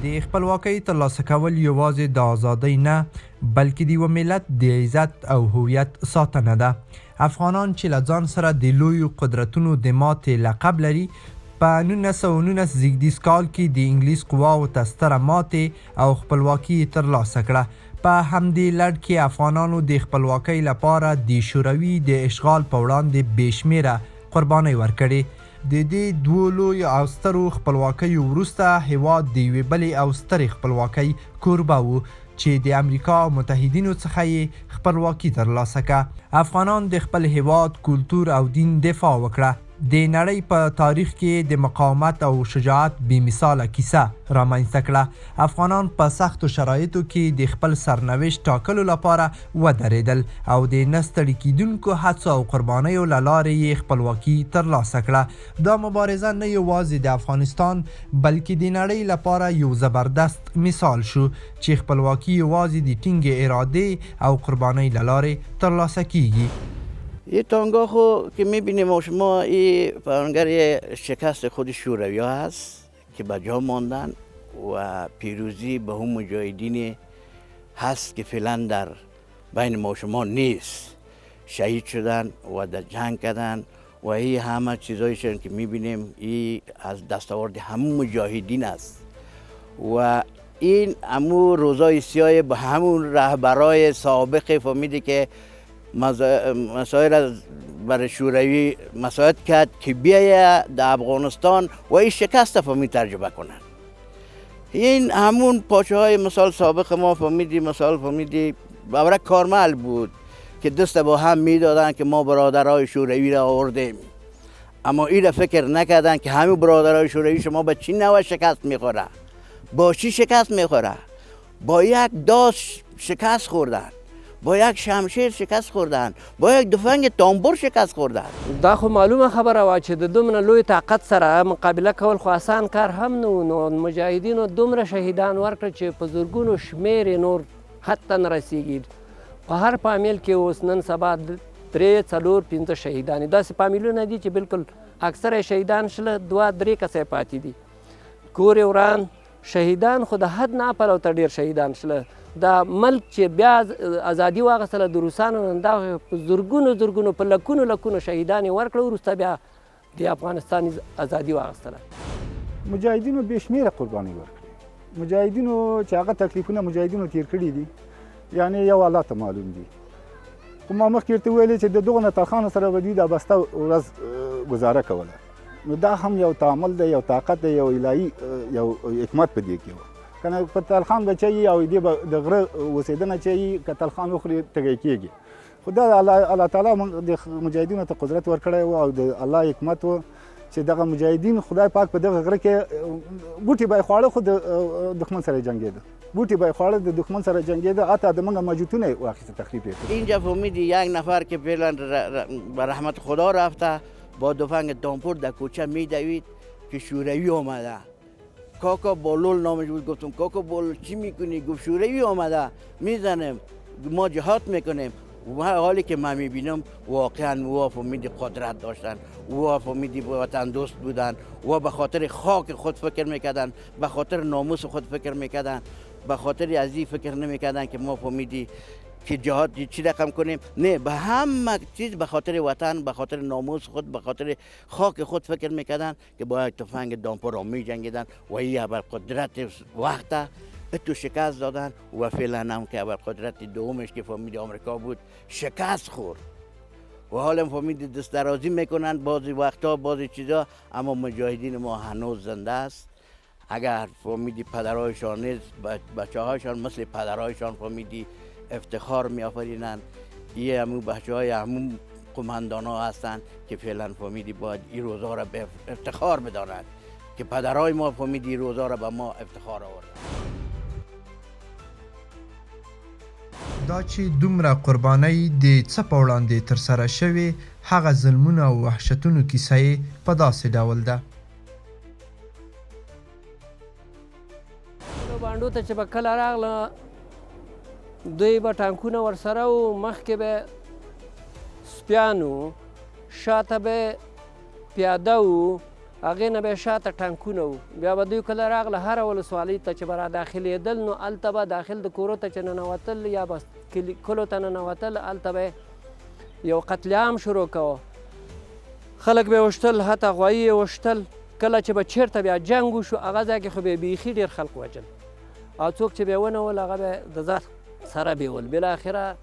د خپلواکۍ ترلاسه کول یوازې د ازادۍ نه بلکې د یوه ملت د عزت او هویت ساتنه ده. افغانان چې له ځان سره د لویو قدرتونو د ماتې لقب لري په 1919 زیږدیز کال کې د انګلیس قواو ته ستره ماتې او خپلواکي ترلاسه کړه. په همدې لړ کې افغانانو د خپلواکۍ لپاره د شوروي د اشغال په وړاندې بې شمېره قربانۍ ورکړې. د دې دوو لویو او سترو خپلواکیو وروسته هیواد د یوې بلې او سترې خپلواکۍ کوربه و چې د امریکا متحدینو څخه یې خپلواکي ترلاسه کړه. افغانان د خپل هیواد کلتور او دین دفاع وکړه. د نړۍ په تاریخ کې د مقاومت او شجاعت بې مثاله کیسه رامنځته کړه. افغانان په سختو شرایطو کې د خپل سرنوشت ټاکلو لپاره ودرېدل او د نه ستړي کیدونکو هڅو او قربانیو له لارې یې خپلواکي ترلاسه کړه. دا مبارزه نه یوازې د افغانستان بلکې د نړۍ لپاره یو زبردست مثال شو چې خپلواکي یوازې د ټینګې ارادې او قربانۍ له لارې ترلاسه کیږي. یه تانگاه خو که میبینیم شما این بیانگر شکست خود شوروی ها هست که به جا ماندن و پیروزی به هم مجاهدین هست که فعلا در بین ما شما نیست، شهید شدن و در جنگ کردن و این همه چیزایشون که میبینیم این از دستاورد همون مجاهدین است و این همون روزای سیاه به همون رهبرای سابق فهمیدی که مسائل برای شوروی مساعد کرد که بیایه در افغانستان و این شکست فهمید ترجمه کنن. این همون پاچه های مثال سابق ما فهمیدی مثال فهمیدی بابرک کارمل بود که دست با هم میدادن که ما برادرای شوروی را آوردیم، اما این را فکر نکردن که همین برادرای شوروی شما به چی نوع شکست میخوره، با چی شکست میخوره، با یک داس شکست خوردن، با یک شمشیر شکست خوردن، با یک تفنگ تانبور شکست خوردن. دا خو معلومه خبره وه چې د دومره لوی طاقت سره مقابله کول خو آسان کار هم نه و. نو مجاهدینو دومره شهیدان ورکړه چې په زرګونو شمېر نور حتی نه رسیږي. په هر فامیل کې اوس نن سبا 3 4 5 شهیدان داسې فامیلونه دي چې بالکل اکثره شهیدان شله 2 3 کسه پاتې دي. کور وران شهیدان خو د حد نه پلوته ډېر شهیدان شله. دا ملک چې بیا ازادي واخیستله د روسانو نه دا په زرګونو په لکونو شهیدان یې ورکړه. وروسته بیا د افغانستان ازادي واخیستله. مجاهدینو بې شمېره قربانۍ ورکړې. مجاهدینو چې هغه تکلیفونه مجاهدینو تیر کړي دي یعنې یو الله ته معلوم دي. خو ما مخکې ورته ویلې چې د دغو نترخانو سره به دوی دا بسته ورځ ګزاره کوله. نو دا هم یو تعامل دی، یو طاقت دی، یو الهي یو حکمت په دې کې و. کنه په تلخان بچي او دې د غره اوسېدنه چې که تلخان وخوري تږی کېږي. خو دا الله تعالی د مجاهدینو ته قدرت ورکړی و او د الله حکمت و چې دغه مجاهدین خدای پاک په دغه غره کې بوټي به یې خواړه خو د دښمن سره جنګېده، بوټي به یې خواړه د دښمن سره جنګېده، حتی د موږ مجوتونه یې واخیسته تخریب یې کړ. اینجا فهمیدی یک نفر که فعلا به رحمت خدا رفته با تفنگ تانپور در کوچه میدوید که شوروی آمده. کاکا بالول نامش بود. گفتم کاکا بالول چی میکنی؟ گفت شوروی آمده میزنیم ما جهاد میکنیم. و حالی که من میبینم واقعا او فهمیدی قدرت داشتن، او فهمیدی وطن دوست بودن، و به خاطر خاک خود فکر میکردن، به خاطر ناموس خود فکر میکردن، به خاطر از این فکر نمیکردن که ما فهمیدی که جهاد چی رقم کنیم. نه، به همه چیز به خاطر وطن، به خاطر ناموس خود، به خاطر خاک خود فکر میکردن که با یک تفنگ دامپور را می جنگیدن و این ابرقدرت وقت تو شکست دادن. و فعلا هم که ابرقدرت دومش که فهمید آمریکا بود شکست خورد و حالا فهمید دست درازی میکنن بعضی وقتا بعضی چیزا، اما مجاهدین ما هنوز زنده است. اگر فهمیدی پدرایشان نیست، بچه هایشان مثل پدرایشان فهمیدی افتخار می آفرینند. یه همون بچه های همون قماندان ها هستند که فعلا فهمیدی باید این روزها را به افتخار بدانند که پدرای ما فهمیدی روزها را به ما افتخار آوردند. دا چې دومره قربانۍ د څه په وړاندې ترسره شوې هغه ظلمونه او وحشتونو کیسه یې په داسې ډول ده. بانډو ته چې به کله راغله دوی به ټانکونه ورسره و، مخکې به سپیان و، شاته به پیاده و، هغې نه به یې شاته ټانکونه وو. بیا به دوی کله راغله هره ولسوالۍ ته چې به را داخلېدل، نو هلته به داخل د کورو ته چې ننوتل یا به کلو ته ننوتل، هلته به یو قتل عام شروع کوه. خلک به یې وشتل، حتی غوایي یې وشتل. کله چې به چېرته بیا جنګ وشو، هغه ځای کې خو به یې بیخي ډېر خلک وژل، او څوک چې به یې ونول هغه به د ځان سره بیول. بالاخره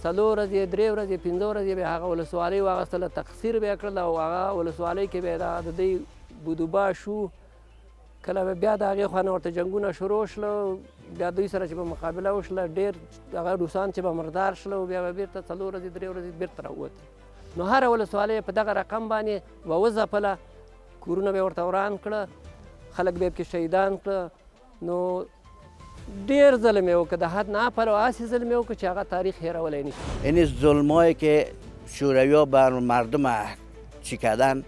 4 ورځې 3 ورځې 5 ورځې به هغه ولسوالۍ واخیستله، تقصیر به یې کړل، او هغه ولسوالۍ کې به یې د دوی بودوبا شو. کله به بیا د هغې خوا نه ورته جنګونه شروع شله، بیا دوی سره چې به مقابله وشله، ډېر هغه روسان چې به مردار شله، بیا به بېرته 4 ورځې 3 ورځې بېرته راووتل. نو هره ولسوالۍ په دغه رقم باندې به وځپله، کورونه به یې ورته وران کړه، خلک به یې پکې شهیدان کړه. نو ډېر ظلم یې وکړه، د حد نه پر هسې ظلم یې وکړه چې هغه تاریخ هېرولی نشي. این ظلمایی که شوروی‌ها بر مردم چی کردن،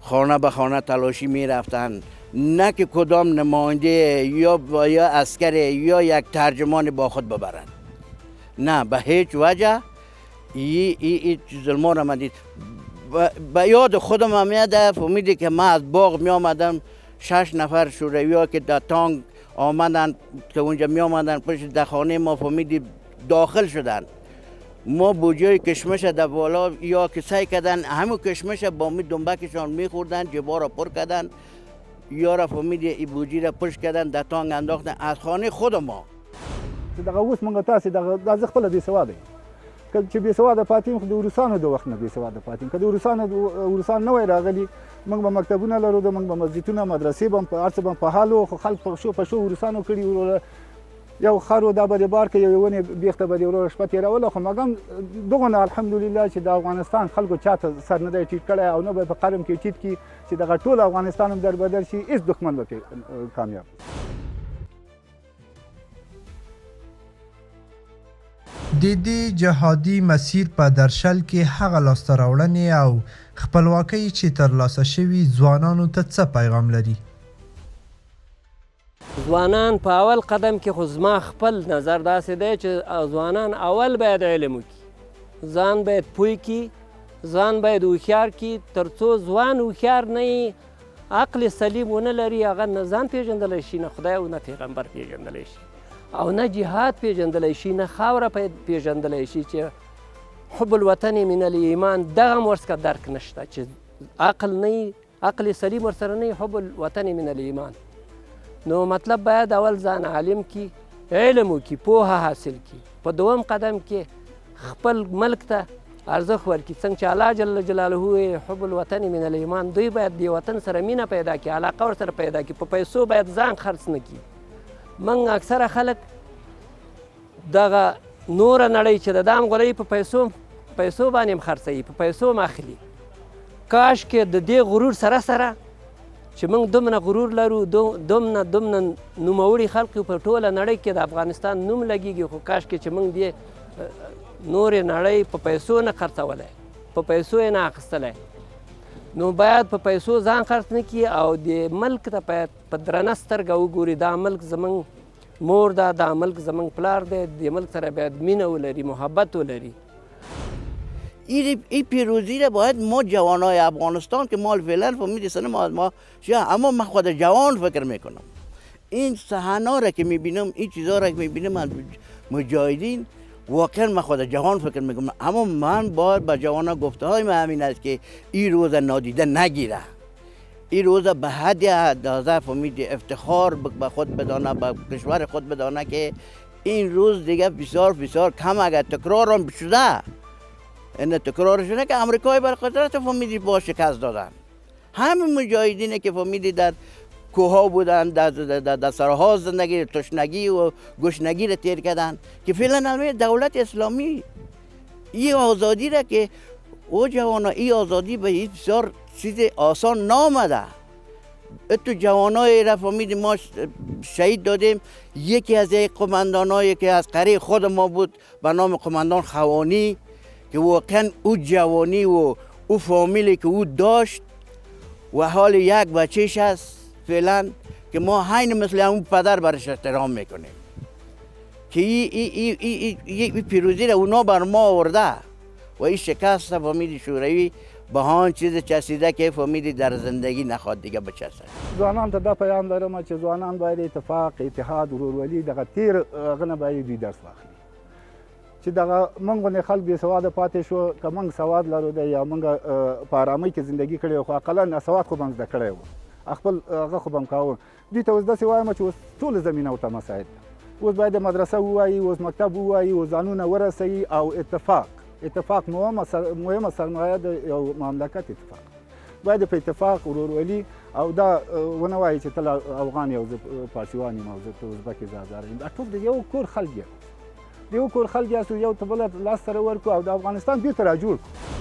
خانه به خانه تلاشی می رفتن، نه که کدام نماینده یا عسکر یا یک ترجمان با خود ببرند، نه به هیچ وجه. این ظلما را من دید، به یاد خودم هم میاد، فهمیدی که من از باغ می آمدم، 6 نفر شوروی‌ها که در تانک آمدن که اونجا می آمدن پشت در خانه ما، فهمیدی داخل شدن. ما بوجه کشمش در بالا یا که سعی کردن همون کشمش با می دنبکشان میخوردن، جبا را پر کردن، یا را فهمیدی این بوجه را پشت کردن در تانک انداختن از خانه خود ما. دغه اوس موږ تاسې دا زه خپله بېسواده یم، که چې بېسواده پاتې یم خو د وروسانو د وخت نه بېسواده پاتې یم. که د وروسان نه وای راغلي، موږ به مکتبونه لرو، د موږ به مسجدونه مدرسې به هم هر څه به هم په حال وو، خو خلک په شو وروسانو کړي وروره. یو خر و دا به دې بار که یوې ونې بیخته به دې وروره شپه تېروله، خو مګم دغونه الحمدلله چې د افغانستان خلکو چاته سر نه دی ټیټ کړی، او نه به په قرم کې ټیټ کړي چې دغه ټول افغانستان هم در بدل شي، هېڅ دښمن به کامیاب. د دې جهادي مسیر په درشل کې هغه لاسته راوړنې او خپلواکۍ چې ترلاسه شوي ځوانانو ته څه پیغام لري؟ ځوانان په اول قدم کې خو زما خپل نظر داسې دی چې ځوانان اول باید علم وکړي، ځان باید پوه کړي، ځان باید هوښیار کړي. تر څو ځوان هوښیار نه وي، عقل سلیم ونه لري، هغه نه ځان پېژندلی شي، نه خدای او نه پیغمبر پېژندلی شي، او نه جهاد پېژندلی شي، نه خاوره پېژندلی شي. چې حب الوطن من الایمان دغه هم ورڅخه درک نشته، چې عقل نه وي، عقل سلیم ورسره نه وي، حب الوطن من الایمان. نو مطلب باید اول ځان عالم کی، علم وکړي، پوهه حاصل کړي. په دوم قدم کې خپل ملک ته ارزښت ورکړي، څنګه چې الله جل جلاله وایي حب الوطن من الایمان. دوی باید د وطن سره مینه پیدا کړي، علاقه ورسره پیدا کړي. په پیسو باید ځان خرڅ نه کړي. موږ اکثره خلک دغه نوره نړۍ چې د دام غولی په پیسو باندې هم خرڅوي، په پیسو هم اخلي. کاش کې د دې غرور سره سره چې موږ دومره غرور لرو، دومره نوموړي خلق په ټوله نړۍ کې د افغانستان نوم لګیږي، خو کاش کې چې موږ دې نورې نړۍ په پیسو نه خرڅولی، په پیسو یې نه اخیستلی. نو باید په پیسو ځان خرڅ نه کړي، او د ملک ته باید په درنه سترګه وګوري. دا ملک زموږ مور ده، دا ملک زموږ پلار دی، د ملک سره باید مینه ولري، محبت ولري. این پیروزی را باید ما جوانای افغانستان که ما فعلا فهمیدی سنم ما اما من خود جوان فکر میکنم، این صحنه را که میبینم، این چیزا را که میبینم از مجاهدین، واقعا من خود جوان فکر میکنم. اما من باید به جوانا گفته های من همین است که این روز نادیده نگیره، این روز به حد اندازه فهمیدی افتخار به خود بدانه، به کشور خود بدانه که این روز دیگه بسیار بسیار کم اگر تکرار هم شده، این تکرار شده که امریکای برقدرت فهمیدی با شکست دادن. همین مجاهدینه که فهمیدی در کوها بودن، در سرها زندگی تشنگی و گشنگی را تیر کردن، که فعلا البته دولت اسلامی این آزادی را که او جوانا این آزادی به هیچ بسیار چیز آسان نامده. تو جوانای را فهمیدی ما شهید دادیم. یکی از قماندانایی که از قریه خود ما بود به نام قماندان خوانی، که واقعا او جوانی و او فامیلی که او داشت و حال یک بچهش هست فعلا، که ما حین مثل اون پدر برش احترام میکنیم که این پیروزی را اونا بر ما آورده و این شکست فهمیدی شوروی به آن چیز چسیده که فهمیدی در زندگی نخواد دیگه بچسد. ځوانانو ته دا پیام لرم چې ځوانان باید اتفاق، اتحاد، ورورولي دغه تیر هغه نه باید دوی درس واخلي چې دغه موږ غوندې خلک بې سواده پاتې شو. که موږ سواد لرو دی یا موږ په ارامۍ کې زندګي کړې وه خو اقلا سواد خو به هم زده کړی و، خپل هغه خو به هم کاوه. دوی ته اوس داسې وایم چې اوس ټوله زمینه ورته مساعد ده. اوس باید مدرسه ووایي، اوس مکتب ووایي، اوس ځانونه ورسوي او اتفاق مهمه سرمایه د یو مملکت اتفاق. باید په اتفاق ورورولي او دا ونه وایي چې ته افغان یو زه پارسیوان یم او زه ته ازبک یې زه هزاره یم. دا ټول د یو کور خلک یو، د یو کور خلک یاستو، یو ته بله لاس سره ورکړو او د افغانستان بېرته راجوړ کړو.